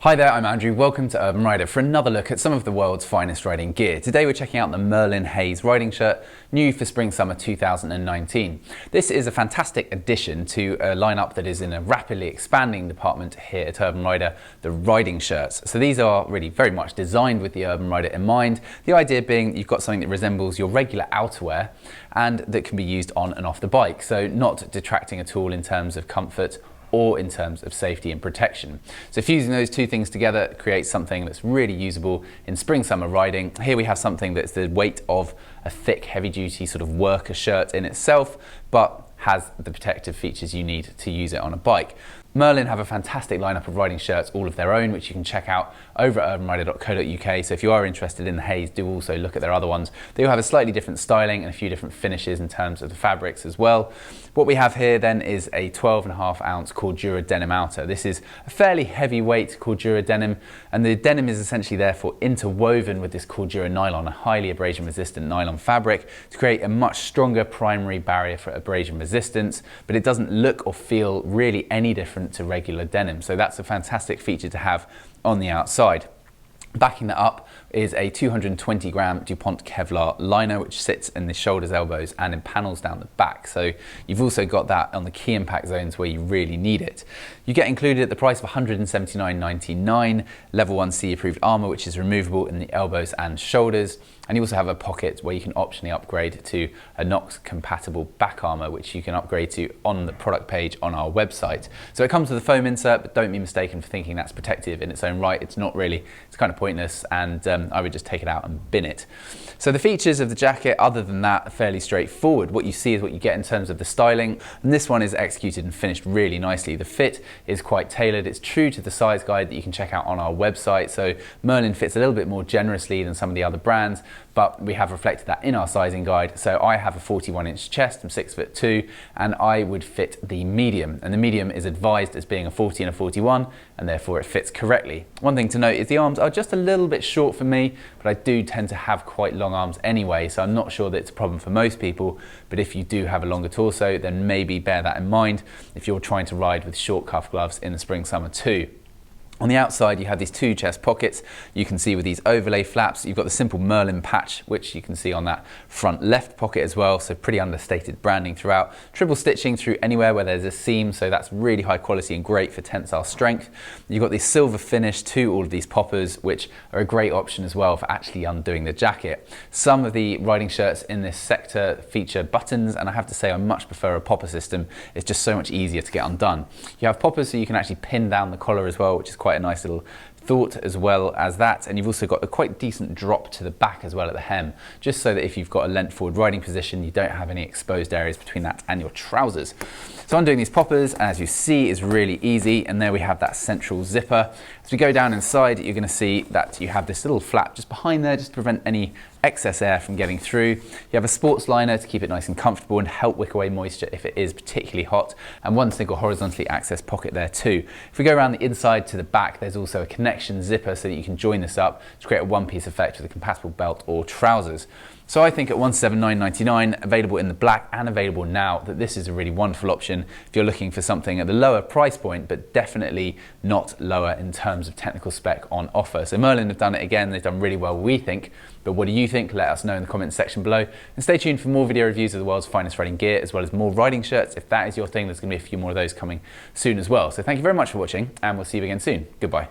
Hi there, I'm Andrew. Welcome to Urban Rider for another look at some of the world's finest riding gear. Today we're checking out the Merlin Hayes riding shirt, new for spring-summer 2019. This is a fantastic addition to a lineup that is in a rapidly expanding department here at Urban Rider, the riding shirts. So these are really very much designed with the Urban Rider in mind. The idea being you've got something that resembles your regular outerwear and that can be used on and off the bike. So not detracting at all in terms of comfort or in terms of safety and protection. So fusing those two things together creates something that's really usable in spring-summer riding. Here we have something that's the weight of a thick, heavy-duty sort of worker shirt in itself, but has the protective features you need to use it on a bike. Merlin have a fantastic lineup of riding shirts all of their own, which you can check out over at urbanrider.co.uk. So if you are interested in the Hayes, do also look at their other ones. They all have a slightly different styling and a few different finishes in terms of the fabrics as well. What we have here then is a 12.5 ounce Cordura Denim outer. This is a fairly heavyweight Cordura Denim, and the denim is essentially therefore interwoven with this Cordura nylon, a highly abrasion resistant nylon fabric, to create a much stronger primary barrier for abrasion resistance, but it doesn't look or feel really any different to regular denim. So that's a fantastic feature to have on the outside. Backing that up is a 220 gram DuPont Kevlar liner, which sits in the shoulders, elbows, and in panels down the back. So you've also got that on the key impact zones where you really need it. You get included at the price of $179.99, level 1C approved armour, which is removable in the elbows and shoulders. And you also have a pocket where you can optionally upgrade to a Knox compatible back armour, which you can upgrade to on the product page on our website. So it comes with a foam insert, but don't be mistaken for thinking that's protective in its own right. It's not really. It's kind of pointless, and I would just take it out and bin it. So the features of the jacket, other than that, are fairly straightforward. What you see is what you get in terms of the styling, and this one is executed and finished really nicely. The fit is quite tailored. It's true to the size guide that you can check out on our website. So Merlin fits a little bit more generously than some of the other brands, but we have reflected that in our sizing guide. So I have a 41-inch chest, I'm 6'2", and I would fit the medium. And the medium is advised as being a 40 and a 41, and therefore it fits correctly. One thing to note is the arms are just a little bit short for me, but I do tend to have quite long arms anyway, so I'm not sure that it's a problem for most people. But if you do have a longer torso, then maybe bear that in mind if you're trying to ride with short cuff gloves in the spring summer too. On the outside, you have these two chest pockets. You can see with these overlay flaps, you've got the simple Merlin patch, which you can see on that front left pocket as well. So pretty understated branding throughout. Triple stitching through anywhere where there's a seam. So that's really high quality and great for tensile strength. You've got this silver finish to all of these poppers, which are a great option as well for actually undoing the jacket. Some of the riding shirts in this sector feature buttons, and I have to say I much prefer a popper system. It's just so much easier to get undone. You have poppers so you can actually pin down the collar as well, which is quite a nice little thought as well as that. And you've also got a quite decent drop to the back as well at the hem, just so that if you've got a lent forward riding position, you don't have any exposed areas between that and your trousers. So undoing these poppers, as you see, is really easy. And there we have that central zipper. As we go down inside, you're going to see that you have this little flap just behind there, just to prevent any excess air from getting through. You have a sports liner to keep it nice and comfortable and help wick away moisture if it is particularly hot, and one single horizontally accessed pocket there too. If we go around the inside to the back, there's also a connection zipper so that you can join this up to create a one-piece effect with a compatible belt or trousers. So I think at $179.99, available in the black and available now, that this is a really wonderful option if you're looking for something at the lower price point, but definitely not lower in terms of technical spec on offer. So Merlin have done it again. They've done really well, we think. But what do you think? Let us know in the comments section below. And stay tuned for more video reviews of the world's finest riding gear, as well as more riding shirts. If that is your thing, there's going to be a few more of those coming soon as well. So thank you very much for watching, and we'll see you again soon. Goodbye.